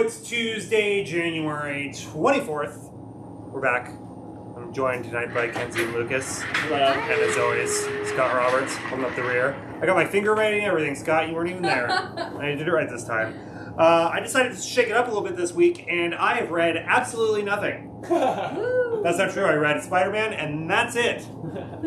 it's Tuesday, January 24th. We're back. I'm joined tonight by Kenzie and Lucas. Hello. And as always, Scott Roberts holding up the rear. I got my finger ready and everything. Scott, you weren't even there. I did it right this time. I decided to shake it up a little bit this week, and I have read absolutely nothing. That's not true. I read Spider-Man, and that's it.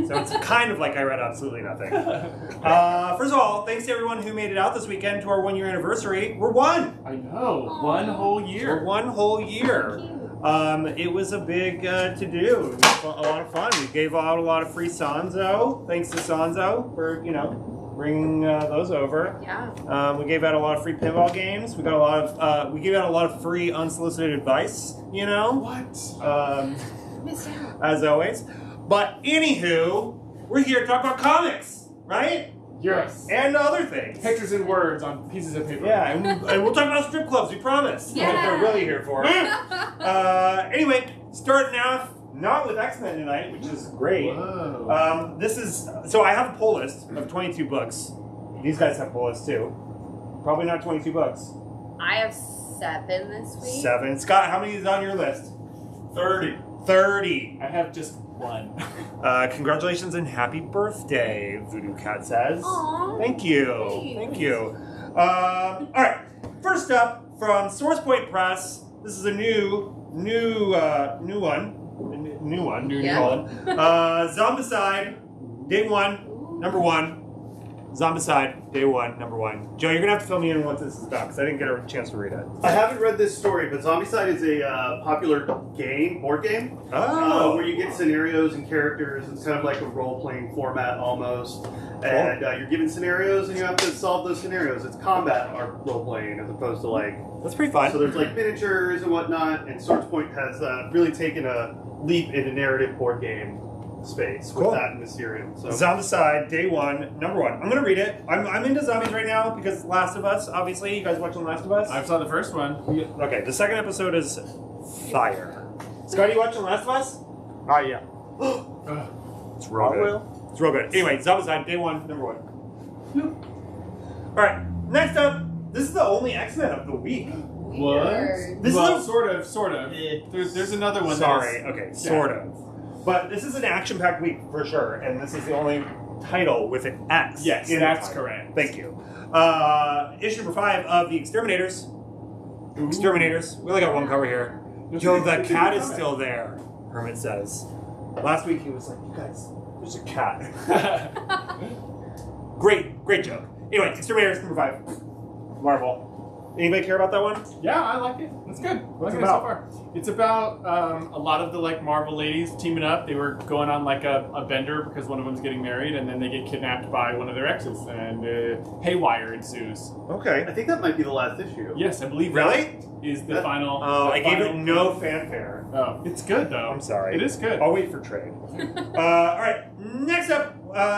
So it's kind of like I read absolutely nothing. First of all, thanks to everyone who made it out this weekend to our 1 year anniversary. We're one. I know. Aww. 1 whole year. We're 1 whole year. It was a big to-do. It was a lot of fun. We gave out a lot of free Sanzo. Thanks to Sanzo for, bringing those over. Yeah. We gave out a lot of free pinball games. We got a lot of. We gave out a lot of free unsolicited advice. What? Missed out. As always. But anywho, we're here to talk about comics, right? Yes. And other things. Pictures and words on pieces of paper. Yeah, and we'll talk about strip clubs. We promise. Yeah. That's what we're really here for. Anyway, starting off. Not with X-Men tonight, which is great. Whoa. So I have a pull list of 22 books. These guys have pull lists too. Probably not 22 books. I have 7 this week. 7. Scott, how many is on your list? 30. 30. I have just 1. Congratulations and happy birthday, Voodoo Cat says. Aww. Thank you. Thank you. All right. First up, from Source Point Press, this is a new one. New one, call it. Zombicide, Day 1, number 1. Zombicide, Day 1, number 1. Joe, you're going to have to fill me in on what this is about, because I didn't get a chance to read it. I haven't read this story, but Zombicide is a popular board game, where you get scenarios and characters. It's kind of like a role-playing format almost. And you're given scenarios, and you have to solve those scenarios. It's combat role-playing as opposed to That's pretty fun. So there's miniatures and whatnot, and Source Point has really taken a leap into narrative board game space with that in the series. So. Zombicide, Day 1, number 1. I'm going to read it. I'm into zombies right now because Last of Us, obviously. You guys watching Last of Us? I saw the first one. Okay, the second episode is fire. Scott, you watching Last of Us? Yeah. It's real good. It's real good. Anyway, Zombicide, Day 1, number 1. Alright, next up, this is the only X-Men of the week. What? This well, is sort of. There's another one. Sorry, okay, sort of. But this is an action-packed week for sure, and this is the only title with an X. Yes, that's correct. Thank you. Issue number 5 of The Exterminators. Ooh. Exterminators. We only got one cover here. Joe, the cat is still there, Hermit says. Last week he was like, you guys, there's a cat. Great joke. Anyway, Exterminators number 5. Marvel. Anybody care about that one? Yeah, I like it. It's good. What's it about? so far. It's about a lot of the Marvel ladies teaming up. They were going on a bender because one of them's getting married, and then they get kidnapped by one of their exes, and haywire ensues. Okay. I think that might be the last issue. Yes, I believe Really? that is the final. Oh, the I gave it final- no fanfare. Oh, it's good though. I'm sorry. It is good. I'll wait for trade. All right. Next up,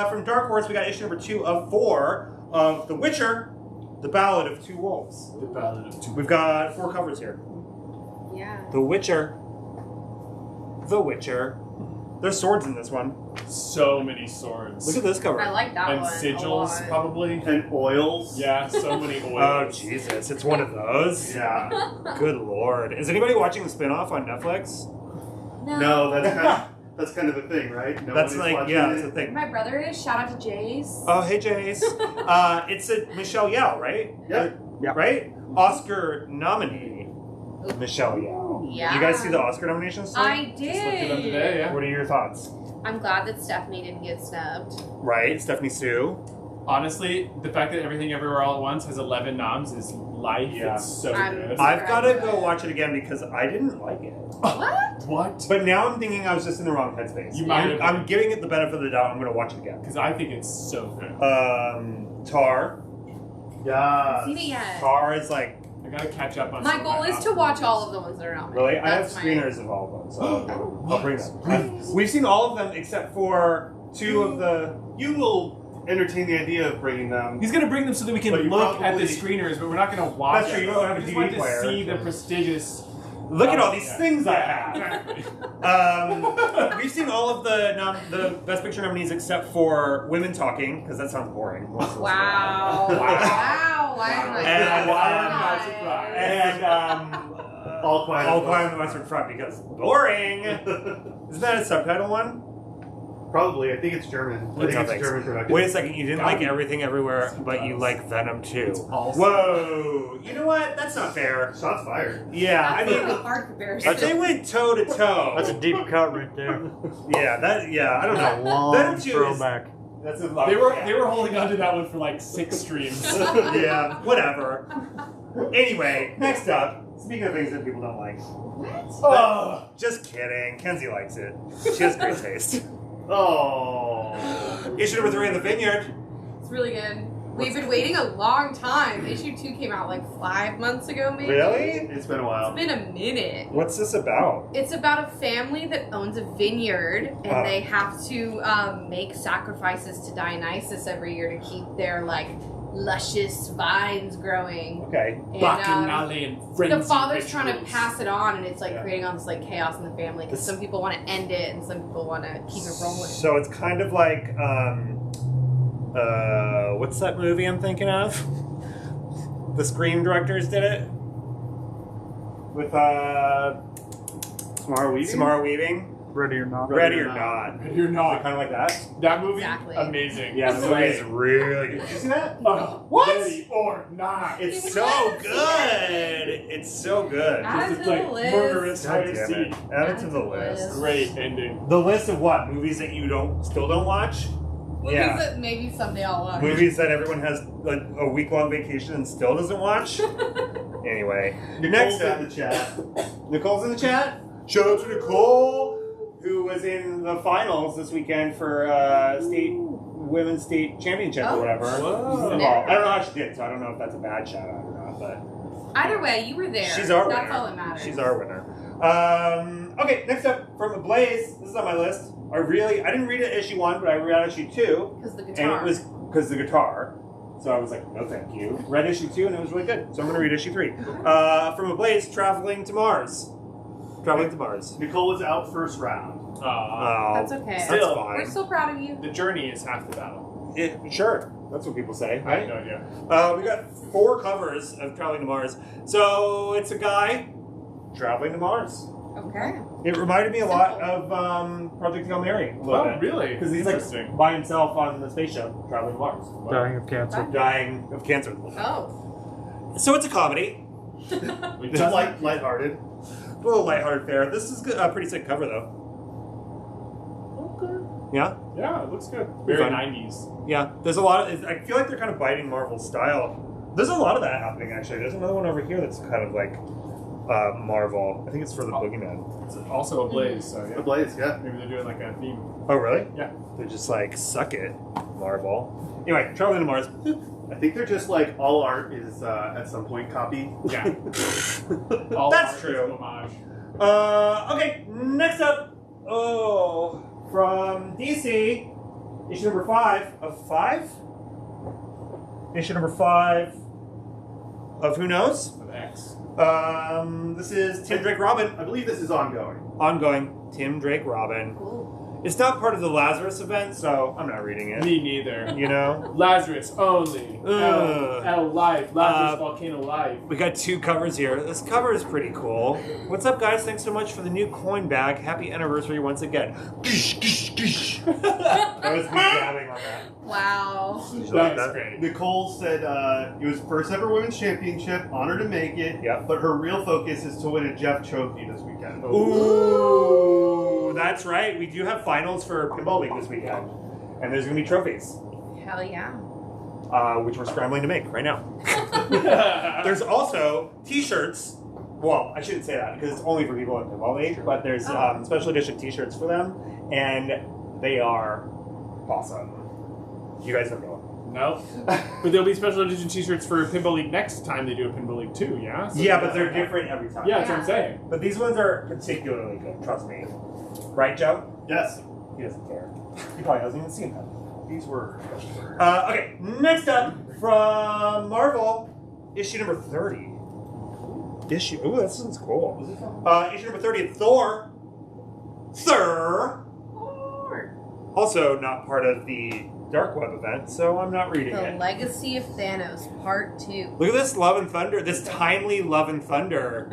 from Dark Horse, we got issue number 2 of 4 of The Witcher, The Ballad of Two Wolves. The Ballad of Two. We've got 4 covers here. Yeah. The Witcher. The Witcher. There's swords in this one. So many swords. Look at this cover. I like that and one. sigils, a lot. probably. And oils. Yeah, so many oils. Oh, Jesus. It's one of those? Yeah. Good Lord. Is anybody watching the spinoff on Netflix? No, that's kind of a thing, right? That's Nobody's watching that's it. the thing. My brother is. Shout out to Jace. Oh, hey, Jace. It's a Michelle Yeoh, right? Yep. Right? Oscar nominee Michelle Yeoh. Yeah. You guys see the Oscar nominations today? I Just looked at them did. today, yeah. What are your thoughts? I'm glad that Stephanie didn't get snubbed. Right? Stephanie Sue. Honestly, the fact that Everything Everywhere All at Once has 11 noms is life. Yeah. It's so I'm- good. I've got to go watch it again because I didn't like it. What? What? But now I'm thinking I was just in the wrong headspace. You might have. I'm giving it the benefit of the doubt. I'm going to watch it again. Because I think it's so good. Tar. Yeah. Seen it yet? Tar is like, I gotta catch up on My some of goal is to Oscar watch movies. all of the ones that are nominated. really? I have That's my- screeners of all of them, so I'll bring them. Nice. We've seen all of them except for 2 of the... You will entertain the idea of bringing them. He's gonna bring them so that we can But you look at the probably- screeners, but we're not gonna watch That's true, them. you don't have a We just DVD want to player. see the prestigious Look at all these Yeah. things I have. Exactly. We've seen all of the Best Picture nominees except for Women Talking, because that sounds boring. Wow. Wow. Why am I And, Why am I surprised? And All Quiet All on the Quiet on the Western Front, because boring. Isn't that a subtitle one? Probably. I think it's German. I think it's a Nothing. German production. Wait a second, you didn't like Gotta be. Everything Everywhere, but you Us. like Venom too. also- Whoa! You know what? That's not fair. Shots fired. Yeah, I That's mean, a hard comparison. if they went toe to toe. That's a deep cut right there. Yeah, I don't A know. long Venom 2 is- throwback. That's a lot. They were holding on to that one for like 6 streams. Yeah, whatever. Anyway, next up, speaking of things that people don't like. Oh. Just kidding. Kenzie likes it. She has great taste. Oh. Issue number 3 in the Vineyard. It's really good. We've been waiting a long time. Issue 2 came out like 5 months ago, maybe. Really? It's been a It's while. been a minute. What's this about? It's about a family that owns a vineyard, and Ah. they have to make sacrifices to Dionysus every year to keep their like luscious vines growing. Okay. And, Bacchanalian frenzy the father's trying to rituals. pass it on, and it's like Yeah. creating all this like chaos in the family because some people want to end it and some people want to keep it rolling. So it's kind of like, what's that movie I'm thinking of? The Scream directors did it? With, Samara Weaving? Samara Weaving? Ready or not. Ready or Not. You're not. Kind of like that? That movie, Exactly. amazing. Yeah, the movie is really good. Did you see that? What? Ready or not. It's Yes. so good. It's so good. Add it Just to the like list. murderous God high damn sea. it. Add it to the list. Great ending. The list of what? Movies that you still don't watch? Movies Yeah. that maybe someday I'll watch. Movies that everyone has a week-long vacation and still doesn't watch? Anyway. Nicole's Next up. in the chat. Nicole's in the chat. Shout out to Nicole, who was in the finals this weekend for women's state championship or whatever. Whoa. Well, I don't know how she did, so I don't know if that's a bad shout out or not, but Either way, you were there. she's our winner. That's all that matters. She's our winner. Okay, next up from Blaze. This is on my list. I didn't read it issue 1, but I read issue 2, Because the and guitar. it was because the guitar. So I was like, no, thank you. Read issue 2, and it was really good. So I'm going to read issue 3. From a Blaze, Traveling to Mars. Traveling to Mars. Nicole was out first round. Oh, That's okay. That's Still, fine. We're so proud of you. The journey is half the battle. Sure, that's what people say, I have right? no idea. We got 4 covers of Traveling to Mars. So it's a guy traveling to Mars. Okay. It reminded me a lot of Project Hail Mary. A little Oh, bit. really? Because he's like Interesting. by himself on the spaceship traveling to Mars. Dying of cancer. Dying of cancer. Oh. So it's a comedy. We Just lighthearted. A little lighthearted fare. This is a pretty sick cover though. Okay. Yeah? Yeah, it looks good. Very Fun. 90s. Yeah. There's a lot of, I feel like they're kind of biting Marvel's style. There's a lot of that happening actually. There's another one over here that's kind of like Marvel. I think it's for the Boogeyman. It's also a blaze, so The yeah. Blaze, yeah. Maybe they're doing like a theme. Oh really? Yeah. They're just like, suck it, Marvel. Anyway, Traveling to Mars. I think they're just like all art is at some point copy. Yeah. All That's art is true. an homage. Okay, next up. Oh, from DC, issue number 5 of 5? Issue number 5 of Who Knows? With X. This is Tim Drake Robin. I believe this is ongoing. Ongoing, Tim Drake Robin. Cool. It's not part of the Lazarus event, so I'm not reading it. Me neither. You know? Lazarus only. Ugh. L life. Lazarus volcano life. We got 2 covers here. This cover is pretty cool. What's up, guys? Thanks so much for the new coin bag. Happy anniversary once again. That was me jabbing on that. Wow. Did you like That was that? great. Nicole said it was first ever women's championship, honor to make it, Yep. but her real focus is to win a Jeff trophy this weekend. Ooh, that's right. We do have finals for Pinball League this weekend. And there's going to be trophies, Hell yeah. which we're scrambling to make right now. There's also t-shirts. Well, I shouldn't say that because it's only for people in Pinball League, but there's special edition t-shirts for them, and they are awesome. You guys don't know. No. But there'll be special edition t-shirts for Pinball League next time they do a Pinball League 2, yeah? So Yeah, but they're different every time. Yeah, that's what I'm saying. But these ones are particularly good, trust me. Right, Joe? Yes. He doesn't care. He probably hasn't even seen them. These were. Okay, next up from Marvel, issue number 30. issue. Ooh, this one's cool. Issue number 30 of Thor. Also not part of the Dark Web event, so I'm not reading The it. Legacy of Thanos, Part 2. Look at this Love and Thunder, this timely Love and Thunder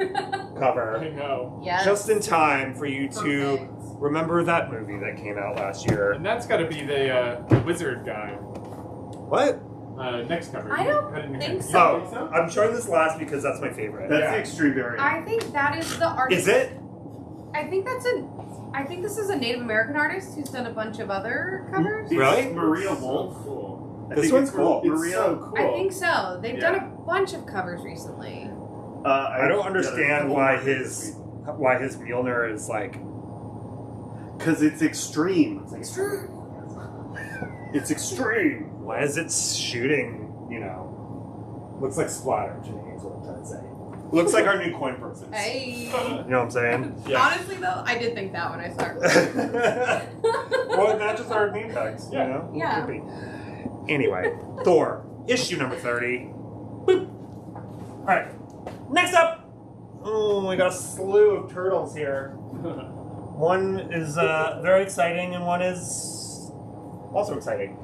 cover. I know. Yes. Just in time for you to Perfect. remember that movie that came out last year. And that's got to be the wizard guy. What? Next cover. I don't Had it in your think hand. so. You don't Oh, think so? I'm showing this last because that's my favorite. That's Yeah. the extreme variant. I think that is the artist. Is it? I think this is a Native American artist who's done a bunch of other covers. It's Really? Maria So Wolf. cool. I This think one's it's cool. Maria. It's so cool. I think so. They've Yeah. done a bunch of covers recently. I don't yeah, understand why his Mjolnir is like. Because it's extreme. It's extreme. Why is it shooting? Looks like splatter to me. Is what I'm trying to say. Looks like our new coin purses. Hey. You know what I'm saying? Yeah. Honestly, though, I did think that when I saw it. Well, it matches our name tags. Yeah. You know? Yeah. Could be. Anyway, Thor, issue number 30. Boop. All right. Next up. Oh, we got a slew of turtles here. One is very exciting, and one is also exciting.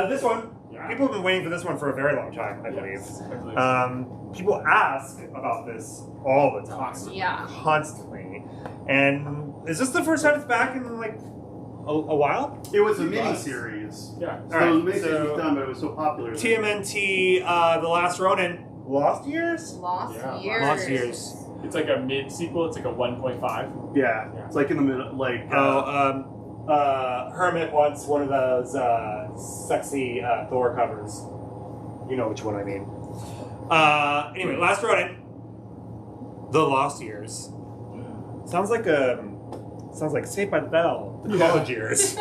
This one, Yeah. people have been waiting for this one for a very long time, I believe. Yes, I believe. People ask about this all the time. Yeah. Constantly. And is this the first time it's back in like a while? It was a It mini was. series. Yeah. So Alright, the mini series so- was done, but it was so popular. that- TMNT, The Last Ronin, Lost Years? Lost Yeah, Years. Lost Years. It's like a mid sequel. It's like a 1.5. Yeah, Yeah. it's like in the middle, like. Hermit wants one of those sexy Thor covers. You know which one I mean. Anyway, Last Ronin, The Lost Years. Sounds like Saved by the Bell, the college years.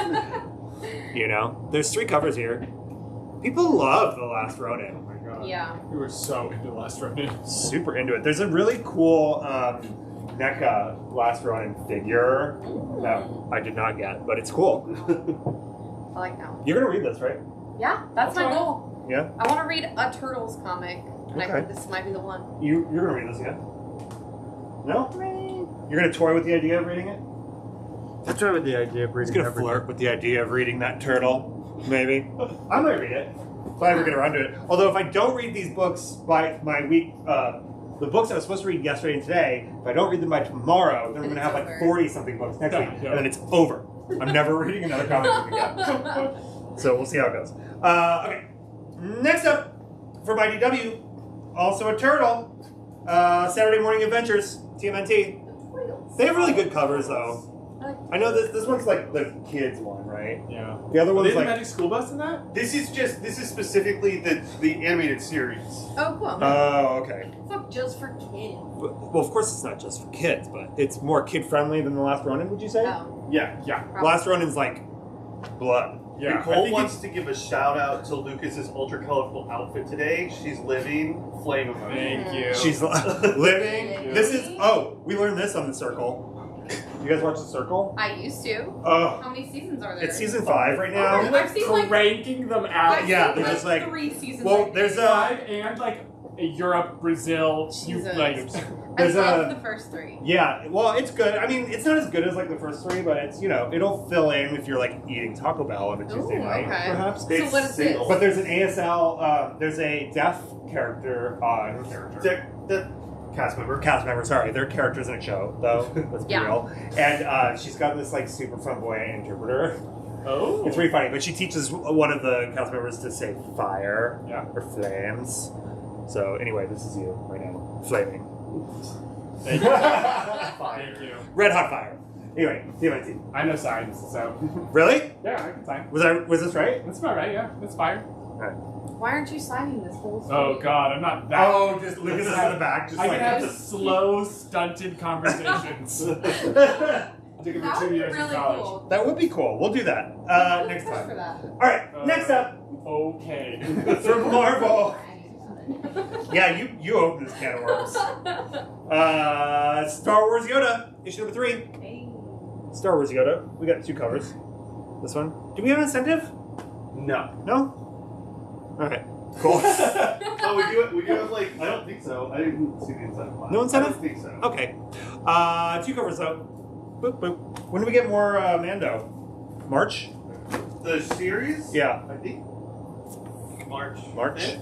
There's 3 covers here. People love The Last Ronin. Oh my god. Yeah. We were so into Last Ronin. Super into it. There's a really cool NECA Last Ronin figure that I did not get, but it's cool. I like that one. You're gonna read this, right? Yeah, that's my Okay. goal. Yeah. I want to read a Turtles comic, and I Okay. think this might be the one. You're gonna read this, yeah? No? You're gonna toy with the idea of reading it? That's right with the idea of He's reading gonna everything. flirt with the idea of reading that turtle, maybe. I might read it if I ever get around to it. Although if I don't read these books by my week, the books I was supposed to read yesterday and today, if I don't read them by tomorrow, then we're Then gonna have it's like over. 40 something books next week, Yeah. and then it's over. I'm never reading another comic book again. So we'll see how it goes. Okay, next up for my DW, also a turtle. Saturday Morning Adventures, TMNT. They have really good covers though. I know this one's like the kids one, right? Yeah. The other Were one's they the like, Magic School Bus in that? This is specifically the animated series. Oh, cool. oh, okay. It's not just for kids. Well, of course it's not just for kids, but it's more kid friendly than The Last Ronin. Would you say? Oh, Yeah. Yeah. Last Ronin's like blood. Yeah. I Nicole think wants to give a shout out to Lucas's ultra colorful outfit today. She's living flame emoji. Thank you. She's living. Yeah. This is we learned this on The Circle. You guys watch The Circle? I used to. Oh, How many seasons are there? it's season 5 right now. Oh, I've seen like cranking them I've out. yeah, seen, they're like just like- 3 seasons. Well, like there's this. a- 5 and like Europe, Brazil. You Jesus. like. I there's loved a- the first 3. Yeah, well, it's good. I mean, it's not as good as like the first 3, but it's it'll fill in if you're like eating Taco Bell on a Tuesday Ooh, night, okay. perhaps. So what is this? But there's an ASL. There's a deaf character on The cast member. cast member. Sorry, they're characters in a show, though. Let's be Yeah. real. And she's got this like super flamboyant interpreter. Oh. It's pretty funny, but she teaches one of the cast members to say fire Yeah. or flames. So anyway, this is you right now, flaming. Thank you. Thank you. Red hot fire. Anyway, TMNT. I know science, so Really? yeah, I can sign. Was this right? That's about right. Yeah, that's fire. Why aren't you signing this whole story? Oh God, I'm not that. Oh, just Lucas is in the back, just I like can have slow, stunted conversations. Took it for That 2 would be years in really college. cool. That would be cool. We'll do that next Push for time. that. All right, next up Okay. from Marvel. Yeah, you opened this can of worms. Star Wars Yoda, issue number 3. Hey. Star Wars Yoda. We got 2 covers. This one. Do we have an incentive? No. No? Okay. Cool. Oh, we do have like, I don't think so. I didn't see the incentive plan. No incentive? I don't think so. Okay. 2 covers though. Boop, boop. When do we get more Mando? March? The series? Yeah. I think March. March?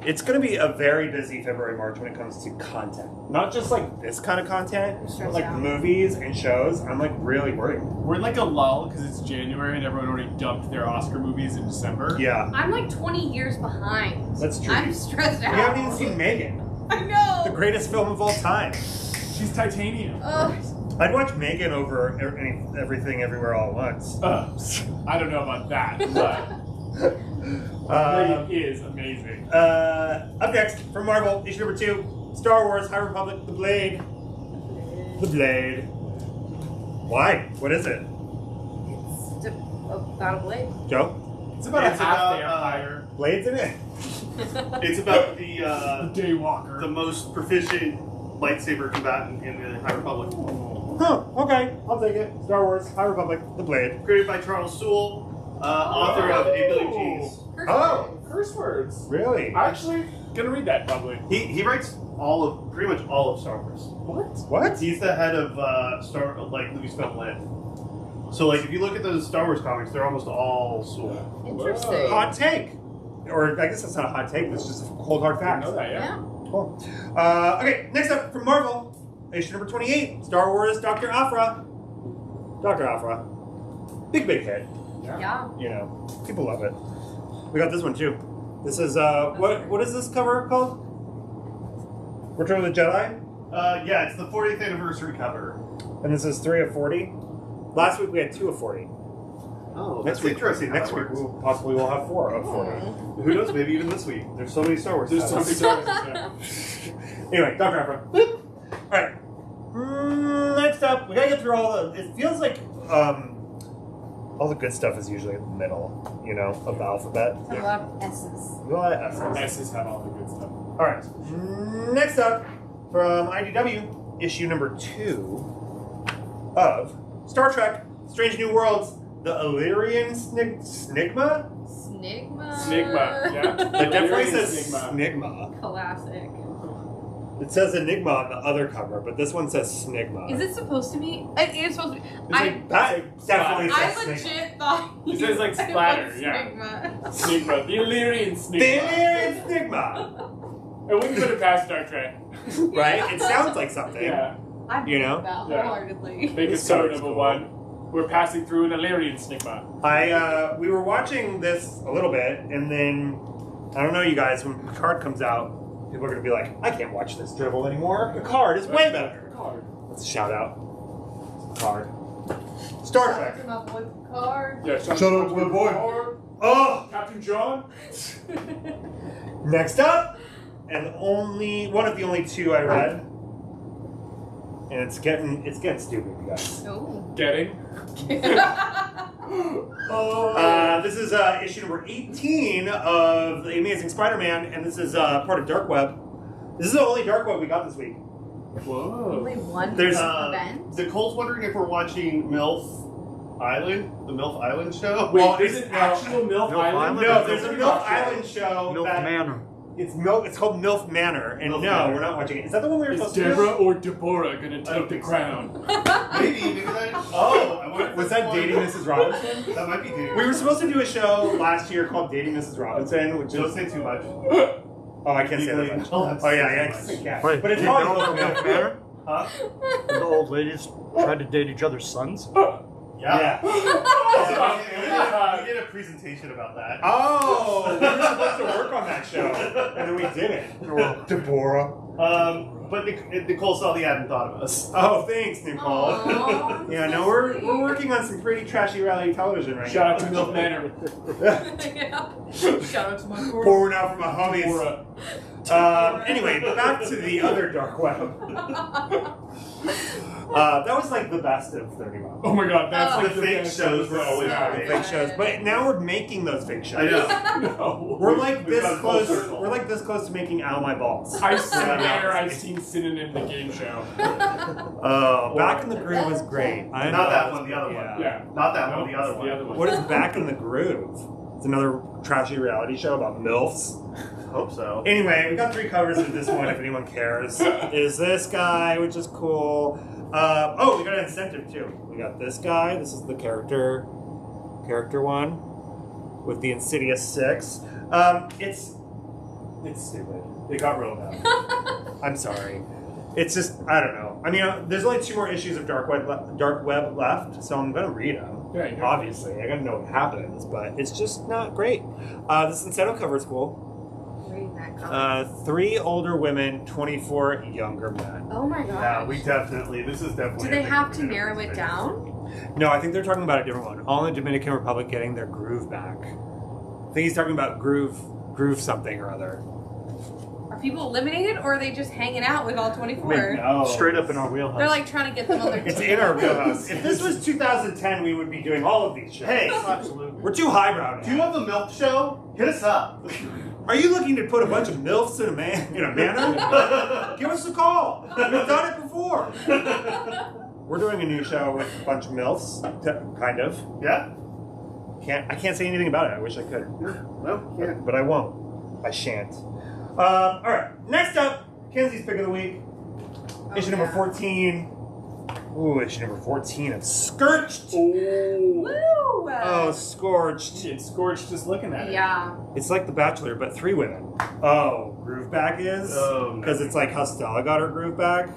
It's going to be a very busy February, March when it comes to content. Not just like this kind of content, but like movies and shows. I'm like really worried. We're in like a lull because it's January and everyone already dumped their Oscar movies in December. Yeah. I'm like 20 years behind. That's true. I'm stressed out. We haven't even seen Megan, I know. the greatest film of all time. She's titanium. I'd watch Megan over everything everywhere all at once. I don't know about that, but Megan is amazing. Up next, from Marvel, issue number 2, Star Wars, High Republic, The Blade. The Blade. Why? What is it? It's about a blade. Joe? It's about It's a half about, vampire. Blade's in it? It's about The the Daywalker. most proficient lightsaber combatant in the High Republic. Huh, okay. I'll take it. Star Wars, High Republic, The Blade. Created by Charles Soule, author of 8 Billion G's. Oh, Curse words. really? Actually, gonna read that probably. He writes pretty much all of Star Wars. What? He's the head of Lucasfilm Lit. So like if you look at those Star Wars comics, they're almost all Soule. Interesting. Hot take. Or I guess that's not a hot take, that's just a cold hard I fact. know that, yeah. Yeah. Cool. Okay, next up from Marvel, issue number 28, Star Wars, Dr. Aphra. Dr. Aphra. Big hit. Yeah. You know, people love it. We got this one too. This is, what is this cover called? Return of the Jedi? Yeah, it's the 40th anniversary cover. And this is 3 of 40. Last week we had 2 of 40. Oh, Next that's week, interesting. Next week we possibly will have 4 of 40. Who knows? Maybe even this week. There's so many Star Wars. There's so many titles. stories. Anyway, Dr. Aphra. Alright. Next up, we gotta get through all the. It feels like all the good stuff is usually in the middle, you know, of the alphabet. A lot of S's. A lot of S's. S's have all the good stuff. Alright. Next up, from IDW, issue number 2 of Star Trek Strange New Worlds, the Illyrian Snigma? Snigma. Snigma, yeah. It definitely says Snigma. Snigma. Classic. It says Enigma on the other cover, but this one says Snigma. Is it supposed to be? It is supposed to be. That definitely I says Snigma. legit thought It says, like, said splatter, yeah. Snigma. Snigma. The Illyrian The Snigma. Illyrian Snigma! It wouldn't put it past Star Trek. Right? It sounds like something. Yeah. I You know? believe that Yeah. wholeheartedly. Make a It's start so of a cool. one. We're passing through an Illyrian Snigma. We were watching this a little bit, and then, I don't know, you guys, when Picard comes out, people are going to be like, I can't watch this dribble anymore. Picard is way better. Let's shout out. Picard. Star Trek. Shut up with the card. Yeah, Shut up, little boy. Oh! Captain John. Next up, and one of the only 2 I read, and it's getting stupid, you guys. Oh. Getting. This is issue number 18 of The Amazing Spider-Man, and this is part of Dark Web. This is the only Dark Web we got this week. Whoa. Only one There's, event. Nicole's wondering if we're watching MILF Island, the MILF Island show. Wait, Well, there's it's- an actual MILF MILF Island? Island? No, there's a MILF Island show. Milk that Manor. It's called MILF Manor, and MILF no, Manor. we're not watching it. Is that the one we were Is supposed to Deborah do? or Deborah gonna I don't take the think so. crown? Maybe that. Oh, I wonder if Was that's that one- Dating Mrs. Robinson? That might be dating. We were supposed to do a show last year called Dating Mrs. Robinson, which Don't is say too much. oh, I can't say Legally that much. until Oh yeah, that's- yeah, yeah. Wait, But it's you called know MILF the Milk Manor. Manor? Huh? The old ladies tried to date each other's sons? Yeah. Yeah. We did a presentation about that. Oh, we were supposed to work on that show, and then we didn't. Deborah. But Nicole saw the ad and thought of us. Oh, thanks, Nicole. Aw, Yeah, so no, we're sweet. working on some pretty trashy reality television right Shout out to now. MILF Manor. Yeah. Shout out to my core. Pouring out from my homies. Deborah. Anyway, back to the other dark web. That was like the best of 30 Months. Oh my god, that's Oh. like The fake best shows were always episode. great. Fake shows, but now we're making those fake shows. I know. No. We're like We've this got full close. circle. We're like this close to making Ow My Balls. I swear Yeah. I've seen Synonym the game show. Back in the Groove was great. I Not know. that one, the other one. Yeah. Not that No, one, the other it's one. The other one. What is Back in the Groove? It's another trashy reality show about MILFs. Hope so. Anyway, we got 3 covers of this one if anyone cares. Is this guy, which is cool. We got an incentive too. We got this guy. This is the character one with the Insidious 6. It's stupid. It got real bad. I'm sorry. It's just, I don't know. I mean, there's only 2 more issues of Dark Web left, so I'm going to read them. Yeah, Obviously, I got to know what happens, but it's just not great. This incentive cover is cool. Reading that cover. 3 older women, 24 younger men. Oh my gosh. Yeah, this is definitely. Do they have to narrow it down? No, I think they're talking about a different one. All in the Dominican Republic getting their groove back. I think he's talking about groove something or other. Are people eliminated, or are they just hanging out with all 24? No. Straight up in our wheelhouse. They're like trying to get them on their team. It's in our wheelhouse. If this was 2010, we would be doing all of these shows. Hey, Absolutely. We're too highbrow do you now. have a MILF show? Hit us up. Are you looking to put a bunch of MILFs in a manor? Give us a call. We've done it before. We're doing a new show with a bunch of MILFs, kind of. Yeah. I can't say anything about it. I wish I could. No, can't. But I won't. I shan't. All right. Next up, Kenzie's pick of the week. Issue number 14. Ooh, issue number 14 of Scorched. Woo! Oh, Scorched. It's scorched just looking at it. Yeah. It's like The Bachelor, but 3 women. Oh, groove back is? Oh, no. Because it's like how Stella got her groove back?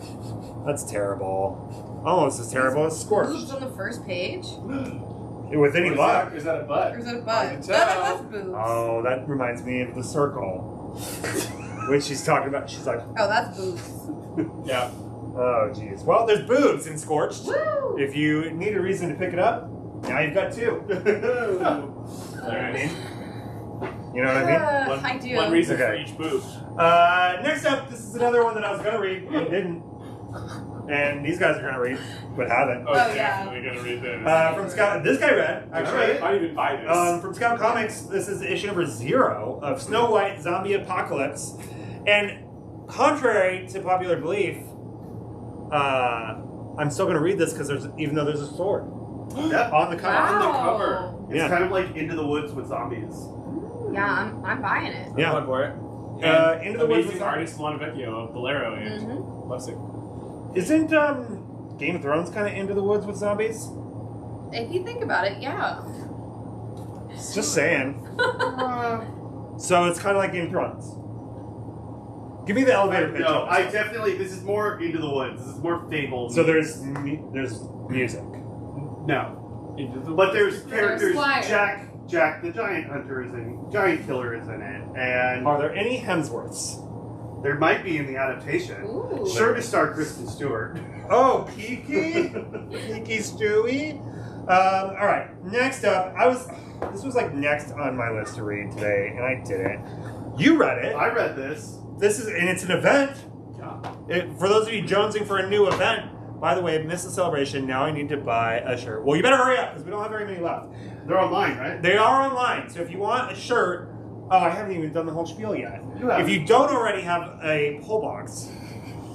That's terrible. Almost as terrible as Boobs Scorched. on the first page? With any luck. Is that a butt? Or is that a I butt? can No, tell. that's boobs. Oh, that reminds me of The Circle. When she's talking about, she's like, Oh, that's boobs. Yeah. oh, geez. Well, there's boobs in Scorched. Woo! If you need a reason to pick it up, now you've got 2. You know what I mean? You know what I mean? I do. One reason for Okay. each boob. Next up, this is another one that I was going to read and didn't. And these guys are going to read, but haven't. Oh, yeah. definitely gonna read this. From Scout, this guy read, actually. I didn't even buy this. From Scout Comics, this is issue number 0 of Snow White Zombie Apocalypse. And contrary to popular belief, I'm still going to read this because even though there's a sword Yep. on the cover. Wow. On the cover. It's Yeah. kind of like Into the Woods with zombies. Yeah, I'm buying it. Yeah. I'm for it. Into the Woods Amazing with artist Montevecchio of Bolero and Mm-hmm. Lovesick. Isn't Game of Thrones kind of into the woods with zombies? If you think about it, yeah. Just saying. So it's kind of like Game of Thrones. Give me the elevator pitch. No, of I this. definitely. This is more Into the Woods. This is more Fable. So there's music. no, Into the but there's There's characters. Squire. Jack the Giant Hunter is in. Giant Killer is in it, and Are there any Hemsworths? there might be in the adaptation. Ooh. Sure to star Kristen Stewart. Oh, Kiki, Kiki Stewie. All right. Next up, this was like next on my list to read today, and I didn't. You read it. I read this. And it's an event. For those of you jonesing for a new event, by the way, miss the celebration. Now I need to buy a shirt. Well, you better hurry up because we don't have very many left. They're online, right? They are online, so if you want a shirt, I haven't even done the whole spiel yet. You have. If you don't already have a pull box,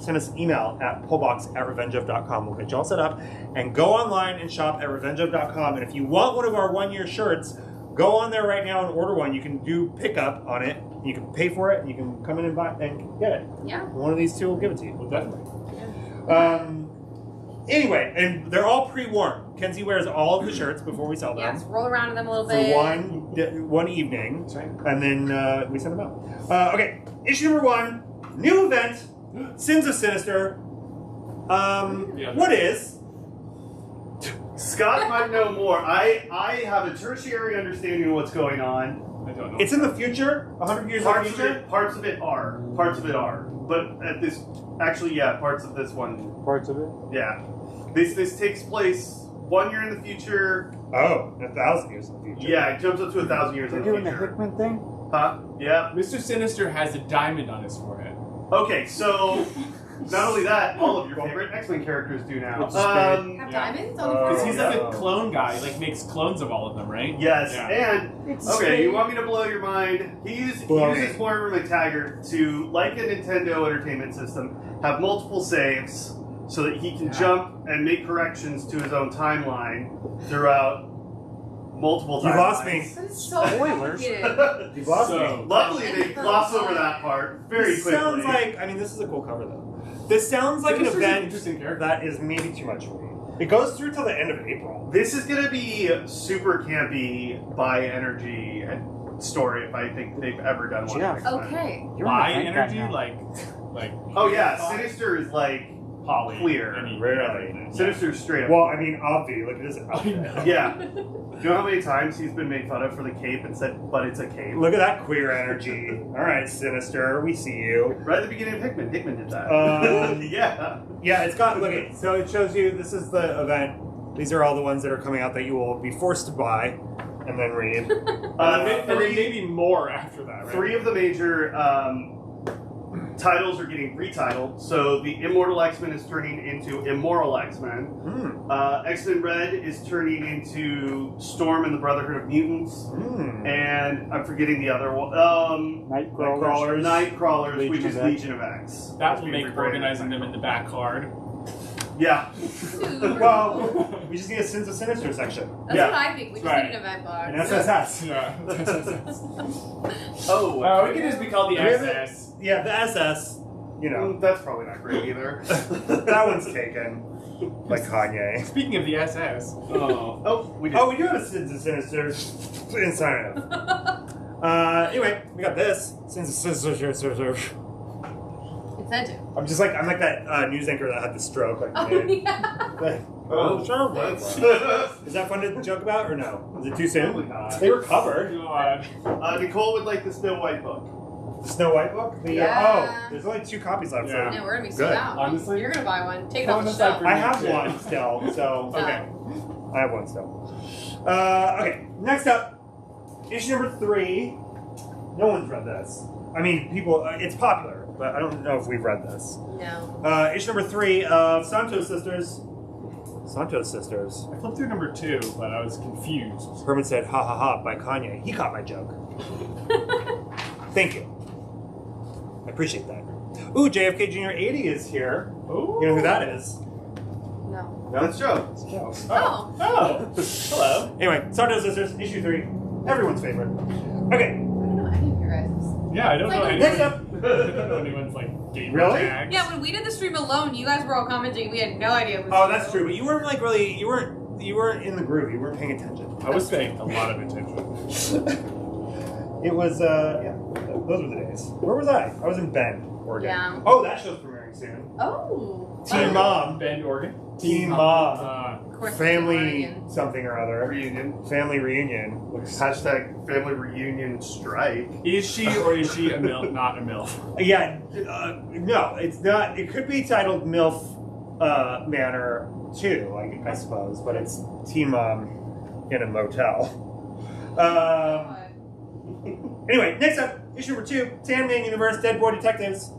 send us an email at pullbox@revengeof.com. We'll get you all set up and go online and shop at revengeof.com. And if you want one of our 1-year shirts, go on there right now and order one. You can do pickup on it. You can pay for it, and you can come in and buy and get it. Yeah. One of these 2 will give it to you. Well, definitely. Anyway, and they're all pre-worn. Kenzie wears all of the shirts before we sell them. Yes, roll around in them a little For bit. one evening, That's right. and then we send them out. Okay, issue number 1, new event, Sins of Sinister. What is? Scott might know more. I have a tertiary understanding of what's going on. I don't know. It's in the future, 100 years in the Parts of future. it, parts of it are. Parts of it are. But at this, actually, yeah, parts of this one, Parts of it. yeah. This takes place 1 year in the future. Oh, 1,000 years in the future. Yeah, it jumps up to 1,000 years They're in the doing the future. Hickman thing? Huh? Yeah. Mr. Sinister has a diamond on his forehead. Okay, so not only that, all of your favorite X-Men characters do now. With the spade. Have Yeah. diamonds on the Because front? he's like Oh. a clone guy. He like makes clones of all of them, right? Yes, Yeah. and It's okay, spade. you want me to blow your mind? He Blow uses me. Moira McTaggart to, like a Nintendo Entertainment System, have multiple saves so that he can jump and make corrections to his own timeline throughout multiple You timelines. lost me. That is so Spoilers. complicated. You've lost me. So, Luckily, they gloss over that part very This quickly. sounds like, I mean, this is a cool cover though. This sounds like an Sinister's an event interesting character. that is maybe too much for me. It goes through till the end of April. This is gonna be super campy by energy story if I think they've ever done one. Jeff. of X-Men. Okay. You're By an event guy energy, now. like. Oh yeah, Sinister is like Poly. clear. Any- Really? Sinister's straight up. Well, I mean, Obvi, look at his outfit. Yeah. Do you know how many times he's been made fun of for the cape and said, but it's a cape? Look at that queer energy. All right, Sinister, we see you. Right at the beginning of Hickman. Hickman did that. Yeah. Yeah, it's got, look at, so it shows you, this is the event. These are all the ones that are coming out that you will be forced to buy and then read. And then maybe more after that, right? 3 of the major titles are getting retitled. So the Immortal X-Men is turning into Immoral X-Men. X-Men Red is turning into Storm and the Brotherhood of Mutants. And I'm forgetting the other one. Nightcrawlers. Nightcrawlers, Legion which is of X. Legion of X. That That's will being make rebranded. organizing them in the back hard. Yeah. Well, we just need a Sins of Sinister section. That's Yeah. what I think. We just Right. need an event bar. And SSS. Yeah. Oh, We could just be called the Really? SS. Yeah, the SS, you know, that's probably not great either. that one's taken. Like Kanye. Speaking of the SS. Oh. Oh, we did. Oh, we do have a Sins of Sinister inside of. Anyway, we got this. Sins of Sinister. Incentive. I'm like that news anchor that had the stroke. Like, Oh, man. yeah. Like, That's is that fun to joke about or no? Is it too soon? Probably not. They were covered. God. Nicole would like the Snow White book. The Snow White book? Yeah. Oh, there's only 2 copies left. Yeah. No, we're gonna be sold Good. out. Honestly? You're gonna buy one. Take it Put off one the aside shelf. for I have Yeah. one still, so No. Okay. I have one still. Okay, next up, issue number 3. No one's read this. I mean, people, it's popular, but I don't know if we've read this. No. Issue number 3 of Santos Sisters. Santos Sisters. I flipped through number 2, but I was confused. Herman said, ha ha ha, by Kanye. He caught my joke. Thank you. I appreciate that. Ooh, JFK Jr. 80 is here. Oh. You know who that is? No. That's Joe. It's Joe. Oh. Oh. Hello. Anyway, Santos Sisters, issue 3. Everyone's favorite. Okay, I don't know any of your guys'. Yeah, I don't know Like, next anyone. up. I don't know anyone's like gamer Really? tags. Yeah, when we did the stream alone, you guys were all commenting. We had no idea. It was Oh, you. that's true, but you weren't like really, you weren't in the groove. You weren't paying attention. I was paying a lot of attention. It was, yeah, those were the days. Where was I? I was in Bend, Oregon. Yeah. Oh, that show's premiering soon. Oh. Teen Mom. Bend, Oregon. Teen Mom. Of course, Family Oregon. something or other. Reunion. Family reunion. Hashtag family reunion strike. Is she or is she a MILF? Not a MILF. Yeah, no, it's not. It could be titled MILF Manor too, like I suppose, but it's Teen Mom in a motel. Anyway, next up, issue number 2, Sandman Universe, Dead Boy Detectives.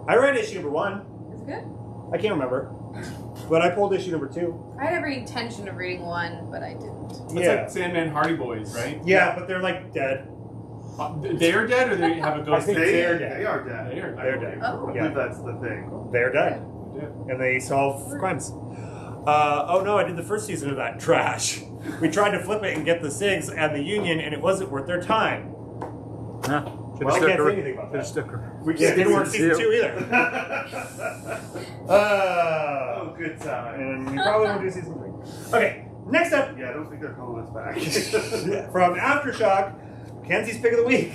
I read issue number 1. It's good. I can't remember, but I pulled issue number 2. I had every intention of reading 1, but I didn't. It's Yeah, like Sandman Hardy Boys, right? yeah, but they're like dead. They are dead or they have a ghost? I think They they're are dead. They are dead. They are They're dead. dead. Oh. I Yeah. believe that's the thing. They're dead, Dead. and they solve crimes. Oh no, I did the first season of that trash. We tried to flip it and get the SIGs and the Union, and it wasn't worth their time. Huh. Well, I can't say anything about that. Sticker. We just didn't work season Zero. 2 either. Oh, good time. And we probably won't do season 3. Okay, next up, Yeah, I don't think they're calling us back. from Aftershock, Kenzie's Pick of the Week.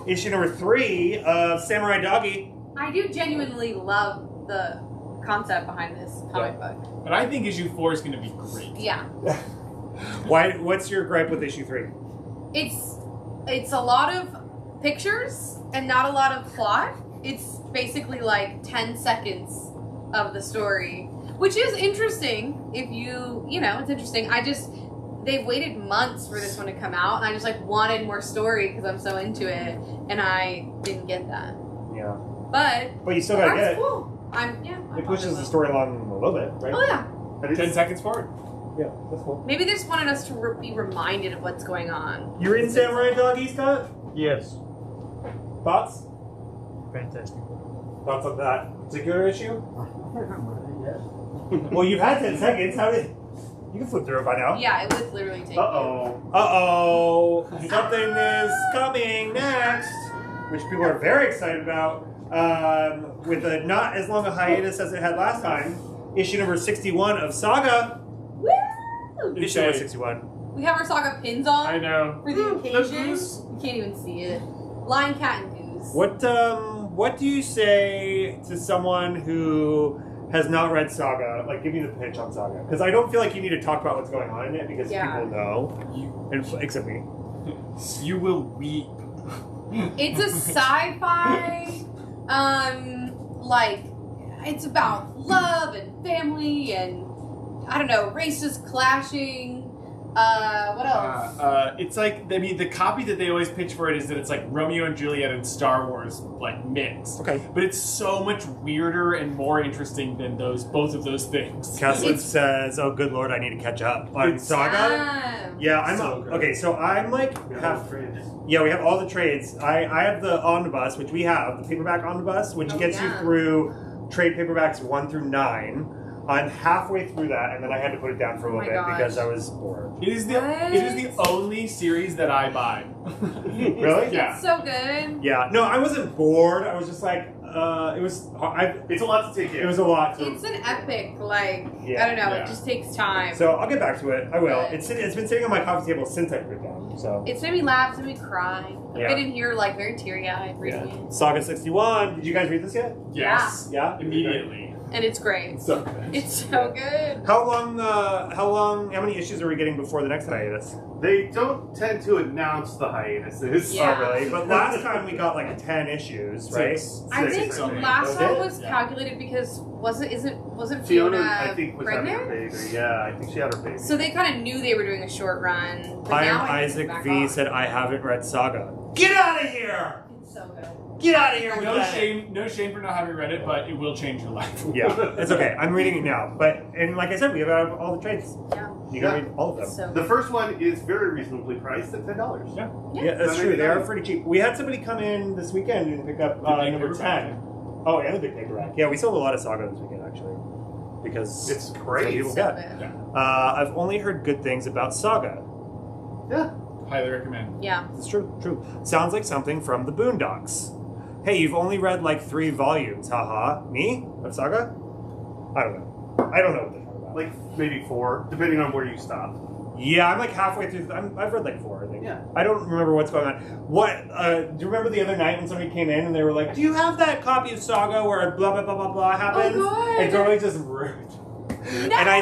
Issue number 3 of Samurai Doggy. I do genuinely love the concept behind this comic book. But I think issue 4 is going to be great. Yeah. What's your gripe with issue 3? It's a lot of pictures and not a lot of plot. It's basically like 10 seconds of the story, which is interesting if you know, it's interesting. They've waited months for this one to come out, and I just like wanted more story because I'm so into it, and I didn't get that. Yeah. But You still gotta that's get it. cool. I'm It pushes the story along a little bit, right? Oh yeah. And it's- 10 seconds forward. Yeah, that's cool. Maybe they just wanted us to be reminded of what's going on. You reading Samurai Doggy, Scott? Yes. Thoughts? Fantastic. Thoughts on that particular issue? I haven't read it yet. Well, you've had 10 seconds. How did... You can flip through it by now. Yeah, it would literally take. Uh-oh. Something is coming next, which people are very excited about. With a not as long a hiatus as it had last time. Issue number 61 of Saga. Woo! Issue number 61. We have our Saga pins on. I know. For the occasion. goose. You can't even see it. Lion, cat, and goose. What do you say to someone who has not read Saga? Like, give me the pitch on Saga, because I don't feel like you need to talk about what's going on in it because Yeah. people know, except me. You will weep. It's a sci-fi, like, it's about love and family and, I don't know, races clashing. What else? It's like, I mean, the copy that they always pitch for it is that it's like Romeo and Juliet and Star Wars, like, mixed. Okay. But it's so much weirder and more interesting than both of those things. Caslin says, "Oh, good lord, I need to catch up on Saga." Yeah, I'm So good. okay. So I'm like half. Yeah, we have all the trades. I have the omnibus, which we have the paperback omnibus, which gets you through trade paperbacks 1 through 9. I'm halfway through that, and then I had to put it down for a little bit because I was bored. It is the only series that I buy. Really? Yeah. It's so good. Yeah. No, I wasn't bored. I was just like, it was. It's a lot to take in. It was a lot. It's an epic, like, Yeah. I don't know, Yeah. it just takes time. So I'll get back to it. I will. But- It's been sitting on my coffee table since I put it down. So It's made me laugh, it's made me cry. I've Yeah. been in here, like, very teary-eyed reading it. Saga 61. Did you guys read this yet? Yes. Yeah. Immediately. And it's great. So good. It's so good. How many issues are we getting before the next hiatus? They don't tend to announce the hiatuses. Yeah. Oh, really? But last time we got like 10 issues, right? I think something. last Okay. one was Yeah. calculated because wasn't Fiona, Fiona, I think, was having her pregnant? baby. Yeah, I think she had her baby. So they kind of knew they were doing a short run. But I now am I think Isaac it's back V on. said I haven't read Saga. Get out of here! It's so good. Get out of here with No that! shame for not having read it, but it will change your life. Yeah, it's okay. I'm reading it now. And like I said, we have all the trades. Yeah. You can Yeah. read all of them. It's so The first one is very reasonably priced at $10. Yeah. Yeah, that's So true. maybe They are that- pretty cheap. We had somebody come in this weekend and pick up The big number paperback. 10. Oh, and the big paperback. Yeah, we sold a lot of Saga this weekend, actually. Because It's that's great. what people So get. good. I've only heard good things about Saga. Yeah. Highly recommend. Yeah. It's true. Sounds like something from the Boondocks. Hey, you've only read like 3 volumes. Haha. Me? Of Saga? I don't know. I don't know what they're talking about. Like maybe 4, depending on where you stop. Yeah, I'm like halfway through. I've read like 4, I think. Yeah. I don't remember what's going on. What? Do you remember the other night when somebody came in and they were like, "Do you have that copy of Saga where blah blah blah blah blah happens?" Oh, God. And Dorley just rude. No! And I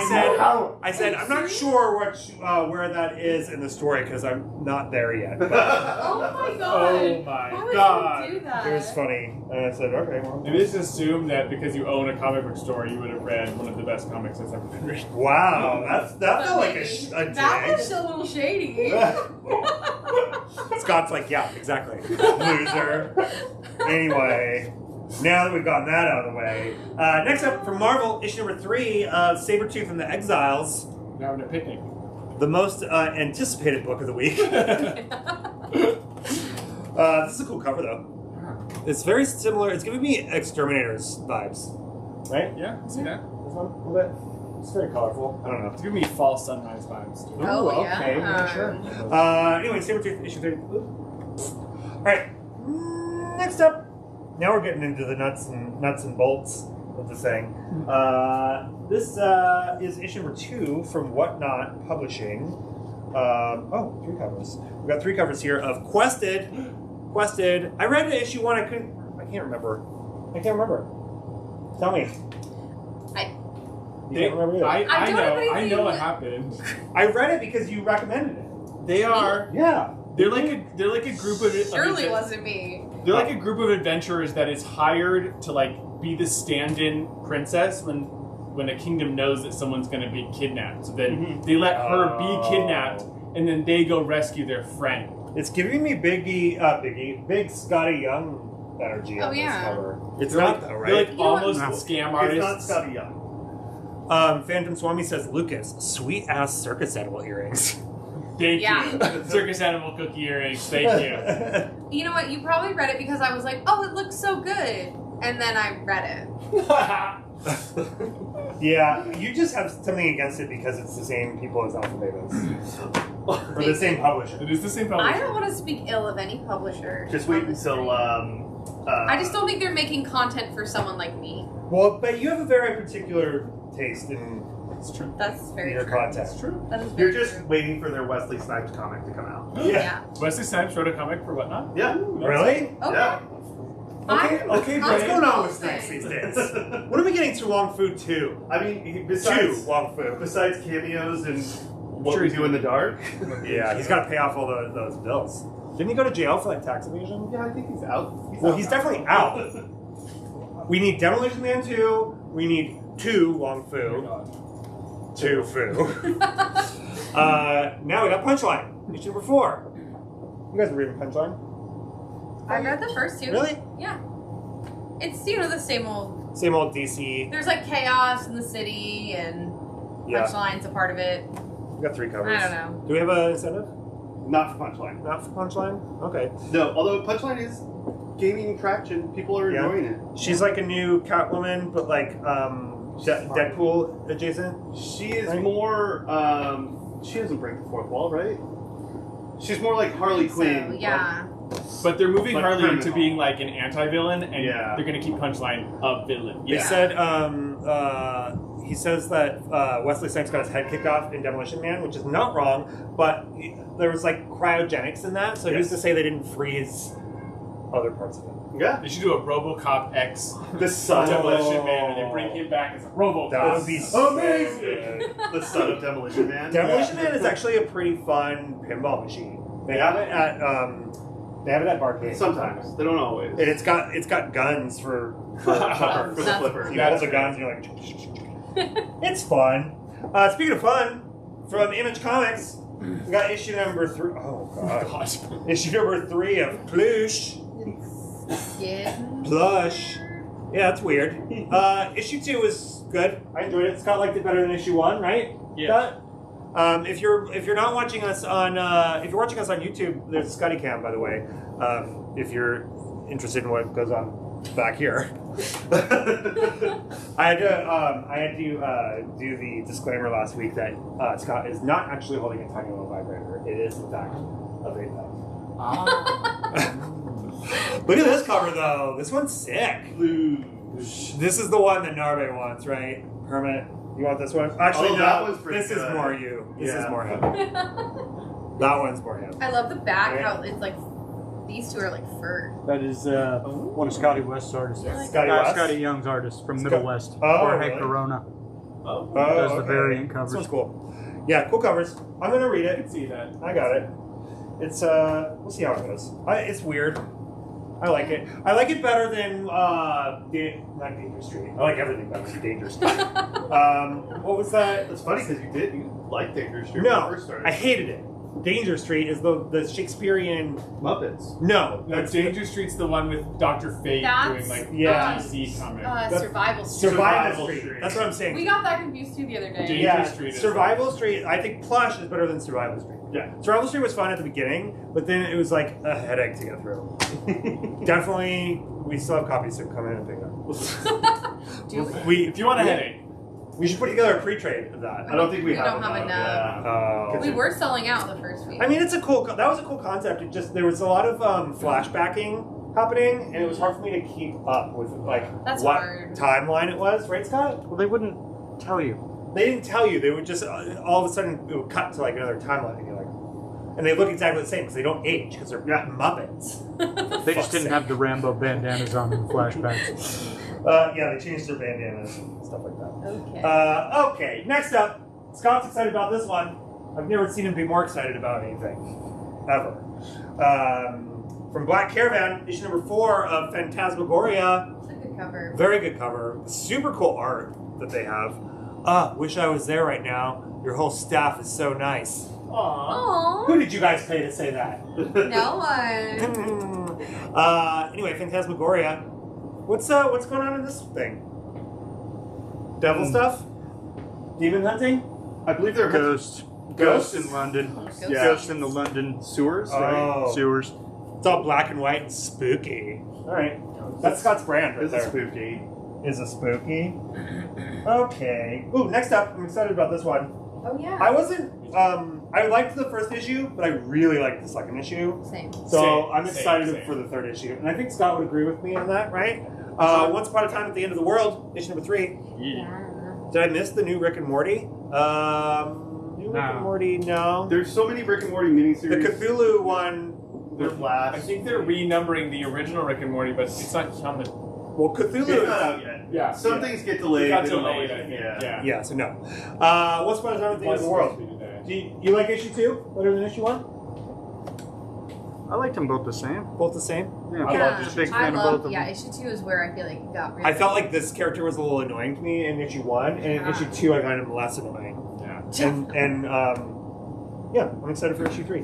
said, I'm not sure where that is in the story because I'm not there yet. But Oh my god. Oh my Why would God. you do that? it was funny, and I said, okay, well. It is assumed that because you own a comic book store, you would have read one of the best comics that's ever been written. Wow, that felt like a That dig. was a little shady. Scott's like, yeah, exactly, loser. Anyway. Now that we've gotten that out of the way, next up from Marvel, issue number 3 of Sabretooth and the Exiles, Now having a picnic. the most anticipated book of the week. This is a cool cover, though. It's very similar. It's giving me Exterminators vibes, right? Yeah, see that? This one, a little bit. It's very colorful. I don't know. It's giving me fall sunrise vibes too. Oh, Ooh, yeah. okay, yeah, sure. Anyway, Sabretooth, issue 3. Alright, next up. Now we're getting into the nuts and bolts of the thing. This is issue number 2 from Whatnot Publishing. 3 covers. We've got 3 covers here of Quested. I read issue 1. I can't remember. Tell me. You can't remember either. I don't know. have I know anything- what happened. I read it because you recommended it. They are. Yeah. They're like a group of. Surely wasn't me. They're like a group of adventurers that is hired to like be the stand-in princess when a kingdom knows that someone's going to be kidnapped. So then they let her be kidnapped, and then they go rescue their friend. It's giving me Big Scotty Young energy on this yeah. cover. It's They're not like, though, They're right? like You know what? almost No. scam It's artists. not Scotty Young. Phantom Swami says, Lucas, sweet ass circus animal earrings. Thank Yeah. you. Circus animal cookie earrings. Thank you. You know what? You probably read it because I was like, oh, it looks so good. And then I read it. Yeah, you just have something against it because it's the same people as Alpha Betas. Or the same publisher. It is the same I publisher. don't want to speak ill of any publisher. Just wait on this until. stream. I just don't think they're making content for someone like me. Well, but you have a very particular taste in It's true. That's very your true. content. It's true. That is very You're just true. waiting for their Wesley Snipes comic to come out. Yeah. Wesley Snipes wrote a comic for Whatnot? Yeah. Really? Okay. Yeah. Okay, I'm- okay, I'm what's going on with listening. snacks these days? When are we getting to Wong Fu 2? I mean, Two besides Wong Fu. besides cameos and what Sure we he's do in the dark. Yeah, he's got to pay off all those bills. Didn't he go to jail for like tax evasion? Yeah, I think he's out. He's definitely out. We need Demolition Man 2. We need 2 Wong Fu. 2 Fu. Now we got Punchline. Issue number 4. You guys are reading Punchline? I read the first two. Really? Yeah. It's, the same old. Same old DC. There's like chaos in the city, and Yeah. Punchline's a part of it. We got 3 covers. I don't know. Do we have an incentive? Not for Punchline. Not for Punchline? Okay. No, although Punchline is gaining traction, people are Yeah. enjoying it. She's like a new Catwoman, but like Deadpool adjacent. She is Right. more. She doesn't break the fourth wall, right? She's more like Harley Quinn. So, yeah. But they're moving Like Harley criminal. into being like an anti-villain, and Yeah. they're going to keep Punchline a villain. They Yeah. said he says that Wesley Snipes got his head kicked off in Demolition Man, which is not wrong, but there was like cryogenics in that, so who's to say they didn't freeze other parts of it? Yeah. They should do a RoboCop X The son Demolition of Man, and they bring him back as a RoboCop. That would be so amazing. good. the son of Demolition Man. Demolition Man is actually a pretty fun pinball machine. They have it at Barcade. Sometimes they don't always. And it's got guns for flippers. For the That's flipper. You hold the guns and you're like, it's fun. Speaking of fun, from Image Comics, we got issue number 3. Oh god. Issue number 3 of Plush. Yeah. Plush. Yeah, that's weird. Issue 2 was good. I enjoyed it. Scott liked it better than issue 1, right? Yeah. Scott? If you're not watching us on if you're watching us on YouTube, there's Scotty Cam, by the way. If you're interested in what goes on back here. I had to do the disclaimer last week that Scott is not actually holding a tiny little vibrator. It is in fact a vape pen. Look at this cover though. This one's sick. This is the one that Narbe wants, right? Hermit. You want this one? Actually, Oh, no. that one's pretty This is good. more you. This is Yeah. more him. That one's more him. I love the back, Right. how it's like, these two are like fur. That is one of Scotty West's artists. Scotty West? Scotty Young's artist from Middle West. Oh, Jorge really? Corona. Oh, Does the okay. variant This covers. one's cool. Yeah, cool covers. I'm gonna read I it. can see that. I got it. It's we'll see how it goes. It's weird. I like it. I like it better than not Danger Street. I like everything better than Danger Street. What was that? That's funny because you liked Dangerous Street when you No, first started. I hated it. Danger Street is the Shakespearean. Muppets. No, No, Danger Street's the one with Dr. Fate That's, doing like Yeah. DC comic. Survival Street. Survival Survival Street. Street. That's what I'm saying. We got that confused too the other day. Danger Yeah, Street is Survival Street. I think Plush is better than Survival Street. Yeah. Survival Street was fun at the beginning, but then it was like a headache to get through. Definitely, we still have copies to come in and pick up. Do we? If you want a headache, We should put together a pre-trade of that. I don't think we We have don't have enough. Oh. We were selling out the first week. I mean, it's a cool. That was a cool concept. It just there was a lot of flashbacking happening, and it was hard for me to keep up with like That's what hard. timeline it was. Right, Scott? Well, they wouldn't tell you. They didn't tell you. They would just all of a sudden it would cut to like another timeline, and you're like, and they look exactly the same because they don't age because they're Muppets. They just didn't have the Rambo bandanas on in the flashbacks. Yeah, they changed their bandanas and stuff like that. Okay. Okay, next up, Scott's excited about this one. I've never seen him be more excited about anything, ever. From Black Caravan, issue number 4 of Phantasmagoria. It's a good cover. Very good cover. Super cool art that they have. Wish I was there right now. Your whole staff is so nice. Aww. Who did you guys pay to say that? No one. Anyway, Phantasmagoria. What's going on in this thing? Devil stuff? Demon hunting? I believe they're Ghost. Ghosts? Ghost in London. Ghosts? Yeah. Ghost in the London sewers, right? Oh. sewers. It's all black and white and spooky. All right. That's Scott's brand right This is there. spooky. is a spooky. Okay. Ooh, next up, I'm excited about this one. Oh yeah. I wasn't. I liked the first issue, but I really liked the second issue. Same. So I'm excited same. for the third issue, and I think Scott would agree with me on that, right? Once Upon a Time at the End of the World, issue number 3. Yeah. Did I miss the new Rick and Morty? New Rick and Morty, no. There's so many Rick and Morty miniseries. The Cthulhu one. The Flash. I think they're renumbering the original Rick and Morty, but it's not on the. Well, Cthulhu. It's not out yet. Yeah. Some things get delayed. It got they don't delayed, always- I think. Yeah. Yeah. So no. Once Upon a Time at the End of the World. Do you like issue 2 better than issue 1? I liked them both the same. Both the same? Yeah, I love just big fan of both of them. issue 2 is where I feel like it got really. I felt like this character was a little annoying to me in issue 1, and in issue 2 I find him less annoying. Yeah. And yeah, I'm excited for issue 3.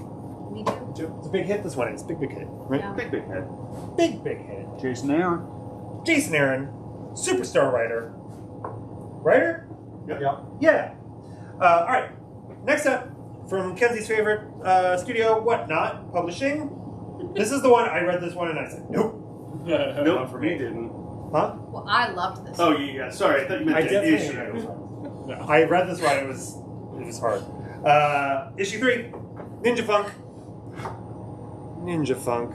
Me too. It's a big hit this one. It's a big hit, right? Yeah. Big head. Big hit. Jason Aaron. Jason Aaron, superstar writer. Writer? Yep. Yeah. All right. Next up, from Kenzie's favorite studio, Whatnot Publishing. This is the one, I read this one and I said, nope. Not Nope, for you me. didn't. Huh? Well, I loved this. Oh, yeah. Sorry, I thought you meant I the definitely issue. read this one. No. I read this one, it was hard. Issue 3, Ninja Funk. Ninja Funk.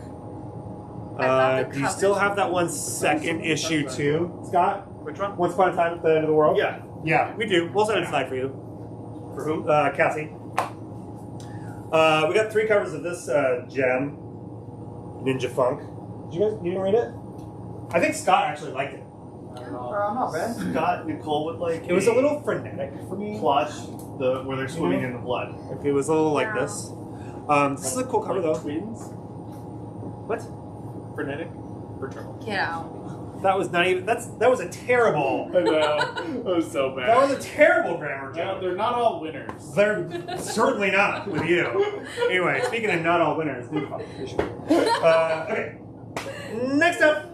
I love the Do you cover. still have that one second issue too, Scott? Which one? Once Upon a Time at the End of the World? Yeah. Yeah, we do. We'll set it aside for you. For whom? Cassie. We got 3 covers of this gem, Ninja Funk. You didn't read it? I think Scott actually liked it. Not bad. Scott, Nicole would like. It was a little frenetic for me. Plush, where they're swimming in the blood. Like, it was a little like Yeah. this. This is a cool cover though. Twins? What? Frenetic? Or trouble? Get out. That was not even. That was a terrible. I know. That was so bad. That was a terrible grammar Yeah, joke. they're not all winners. They're certainly not with you. Anyway, speaking of not all winners, okay. Next up,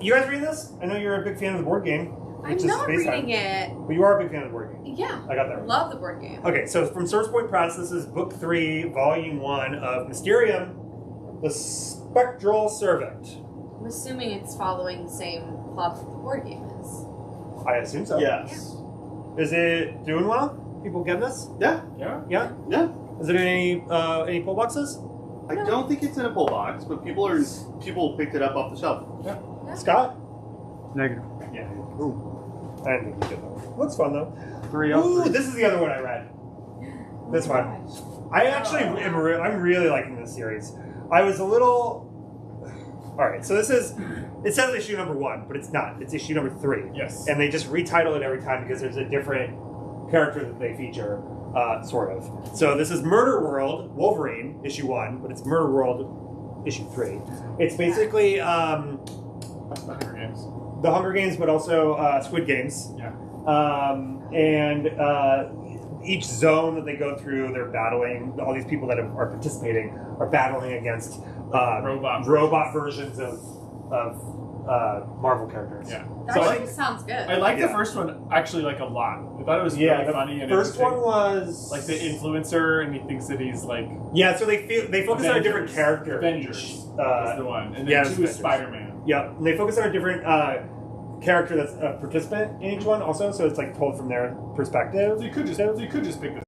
you guys reading this? I know you're a big fan of the board game. I'm which is not Basecamp. reading it. But you are a big fan of the board game. Yeah. I got that right. Love the board game. Okay, so from Source Point Press, this is Book 3, Volume 1 of Mysterium, the Spectral Servant. I'm assuming it's following the same plot that the board game is. I assume so. Yes. Is it doing well? People getting this? Yeah. Yeah? Yeah? Yeah. Is it in any pull boxes? I don't think it's in a pull box, but people picked it up off the shelf. Scott? Negative. Yeah. Ooh. I didn't think you did that. Looks fun though. 3 out of Ooh, 3. this is the other one I read. This one. I actually am I'm really liking this series. I was a little. All right, so this is. It says issue number 1, but it's not. It's issue number 3. Yes. And they just retitle it every time because there's a different character that they feature, sort of. So this is Murder World Wolverine issue 1, but it's Murder World issue 3. It's basically Hunger Games. the Hunger Games, but also Squid Games. Yeah. And each zone that they go through, they're battling. All these people that are participating are battling against robot versions of Marvel characters. Yeah. That So actually sounds good. I like Yeah. the first one actually like a lot. I thought it was Yeah, really the funny and first one interesting. was Like the influencer, and he thinks that he's like yeah. So they focus on a different Avengers. character. Avengers is the one, and then yeah, 2 it's is Avengers. Spider-Man. Yeah, and they focus on a different character that's a participant in each one, also. So it's like told from their perspective. So you could just pick this.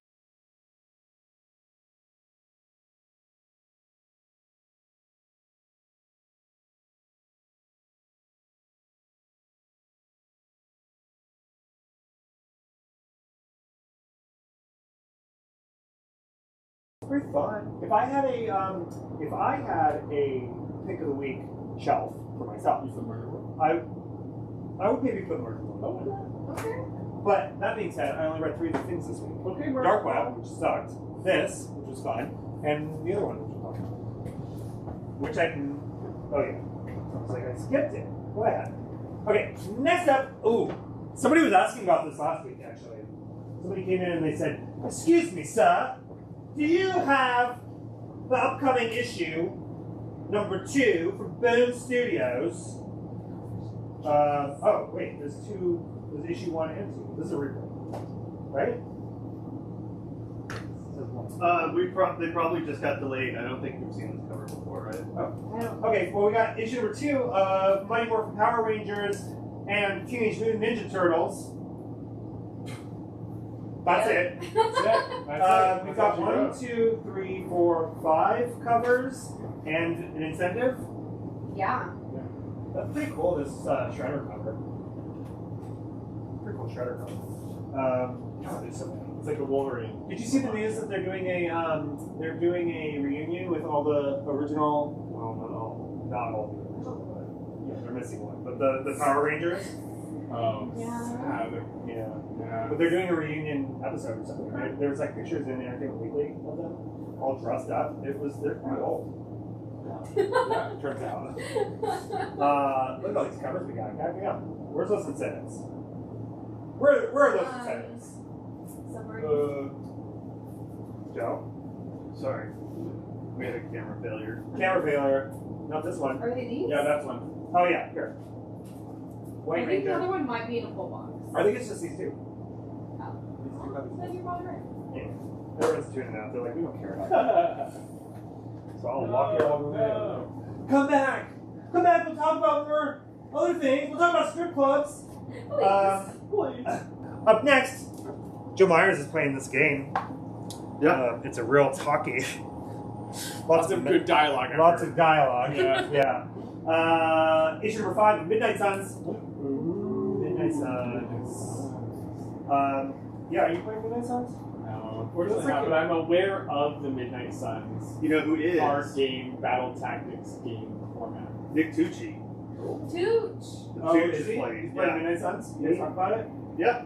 Pretty fun. If I had a pick of the week shelf for myself, I would maybe put Murder World. Okay. But that being said, I only read 3 of the things this week. Okay, Dark Web, which sucked. This, which was fun, and the other one, which was fun. Which I can. Oh yeah. Sounds like I skipped it. Go ahead. Okay. Next up. Ooh. Somebody was asking about this last week. Actually, somebody came in and they said, "Excuse me, sir. Do you have the upcoming issue, number 2, from Boom Studios?" Oh, wait, there's issue 1 and 2. This is a reprint, right? They probably just got delayed. I don't think we've seen this cover before, right? Oh, okay, well, we got issue number 2 of Mighty Morphin Power Rangers, and Teenage Mutant Ninja Turtles. That's it. We've got 1, 2, 3, 4, 5 covers and an incentive. Yeah. That's pretty cool. This Shredder cover. Pretty cool Shredder cover. God, there's so many. It's like a Wolverine. Did you see the news that they're doing a reunion with all the original? Well, not all the original, but yeah, they're missing one. But the Power Rangers. Oh, Yeah. Yeah. But they're doing a reunion episode or something. There was like pictures in Entertainment Weekly of them, all dressed up. They're pretty old. Yeah, it turns out. Look at all these covers we got. Where's those incentives? Where are those incentives? Somewhere. Joe? Sorry. We had a camera failure. Camera failure. Not this one. Are they these? yeah, that's one. Oh yeah, here. I White think the Ranger. other one might be in a full box. I think it's just these two. Oh, then you're probably right. Yeah. Everyone's tuning out. They're like, we don't care about that. So I'll walk here all the way. Come back! Come back! We'll talk about more other things. We'll talk about strip clubs. Please. Up next, Joe Myers is playing this game. Yeah. It's a real talkie. Lots of good dialogue. I've Lots heard. of dialogue. Yeah. Yeah. Issue number 5, Midnight Suns. Midnight Suns. Yeah, are you playing Midnight Suns? No, unfortunately not, but I'm aware of the Midnight Suns You know who is? card game, battle tactics game format. Nick Tucci. Tooch. The Oh, Tucci is he? played. He's playing Yeah. Midnight Suns? You guys talk about it? Yeah.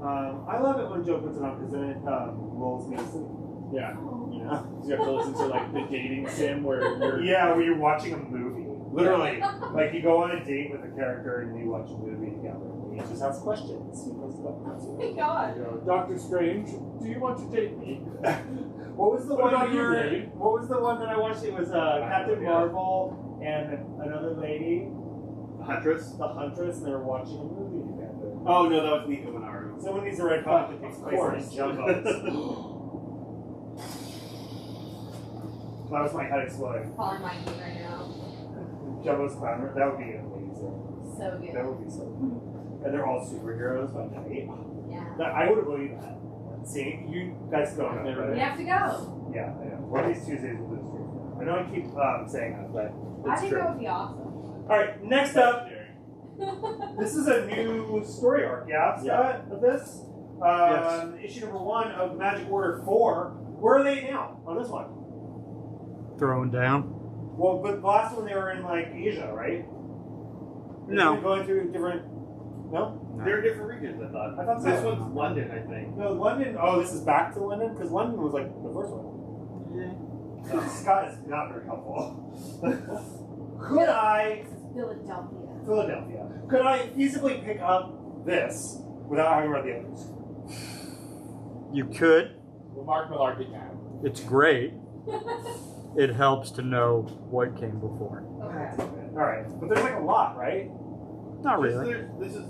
I love it when Joe puts it on because then it lulls me to sleep. Yeah. You know? You have to listen to like the dating sim where you're Yeah, where you're watching a movie. Literally. Like you go on a date with a character and you watch a movie together. And he just asks questions. He goes, Oh my god. you know, Doctor Strange, do you want to date me? What was the What one about that you, you were? Dave? What was the one that I watched? It was Captain Yeah. Marvel and another lady, Huntress. the Huntress, and they were watching a movie together. Oh no, that was Nico Minaro. Someone needs to write a comic that takes place course. in Jumbos. That was my head exploding. Calling my name right now. Jumbo's Clown. That would be amazing. So good. That would be so good. And they're all superheroes by night. Yeah. I would have believed that. See, you guys don't know. Never Right? We have to go. Yeah, I know. One of these Tuesdays we'll do this. I know I keep saying that, but I it's think true. that would be awesome. All right, next up. This is a new story arc, Scott, of this. Yes. Issue number 1 of Magic Order 4. Where are they now on this one? Throwing down. Well, but the last one they were in like Asia, right? No. They're going through different. No, They're different regions, I thought. I thought so. This one's London, I think. no, London. Oh, this is back to London because London was like the first one. Scott is not very helpful. Could I, Philadelphia. could I feasibly pick up this without having read the others? You could. Well, Mark Millarkey now. It's great. It helps to know what came before. Okay. All right, but there's like a lot, right? Not really. This is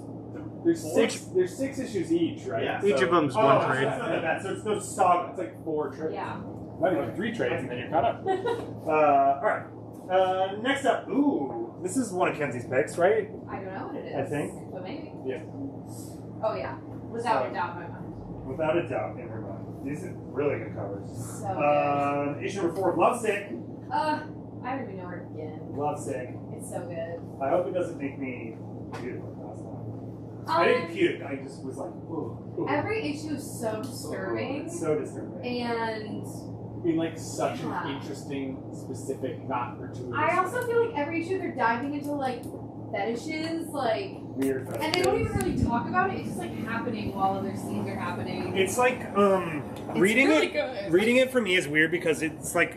There's six issues each, right? Yeah. Each of them's one so trade. it's not that bad. So it's no saga. It's like 4 trades. Yeah. Not even 3 trades, and then you're caught up. All right. Next up, ooh, this is one of Kenzie's picks, right? I don't know what it is. I think. But maybe. Yeah. Oh yeah. Without a doubt in my mind. Without a doubt, in her mind. These are really good covers. So good. Issue number 4, Lovesick. I don't even know where to begin. Lovesick. It's so good. I hope it doesn't make me puke like last time. I didn't puke. I just was like, ooh. Every issue is so disturbing. It's so disturbing. And In like such Yeah. an interesting, specific, not gratuitous. I also feel like every issue they're diving into like fetishes, like, Weird. and they don't even really talk about it. It's just like happening while other scenes are happening. It's like reading really it. good. Reading it for me is weird because it's like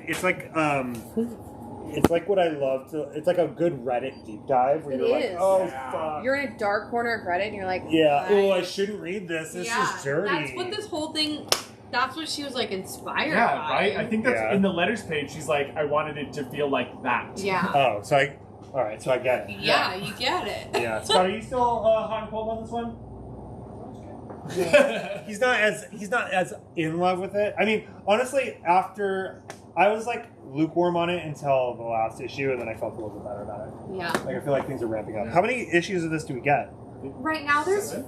what I love to. It's like a good Reddit deep dive where It you're is. like, oh Yeah. fuck. You're in a dark corner of Reddit and you're like, Yeah. why? Oh, I shouldn't read this. This is dirty. That's what this whole thing. That's what she was like inspired Yeah, by. right? I think that's Yeah. in the letters page. She's like, I wanted it to feel like that. Yeah. Oh, so all right, so I get it. Yeah, you get it. Yeah, Scott, are you still hot and cold on this one? He's not as in love with it. I mean, honestly, after I was like lukewarm on it until the last issue, and then I felt a little bit better about it. Yeah. Like I feel like things are ramping up. How many issues of this do we get? Right now there's... 7?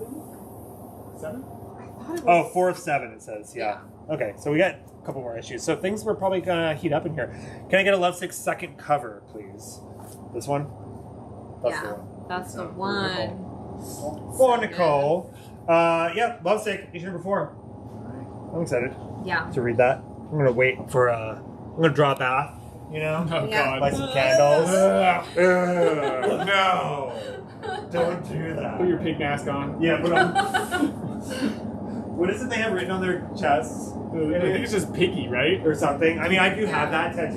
I thought it Oh, was... 4 of 7 it says, yeah. Okay, so we got a couple more issues. So things were probably gonna heat up in here. Can I get a Lovesick second cover, please? This one? That's the Yeah, one. that's the Oh, one. Go on, Nicole. Yeah, Lovesick, issue number 4. I'm excited Yeah. to read that. I'm gonna wait for I'm gonna draw a bath, you know? Oh Yeah. Light god. some candles. Ugh, no! Don't do that. Put your pig mask on. Yeah, put on. What is it they have written on their chests? I think it's just piggy, right? Or something. I mean, I do have that tattoo.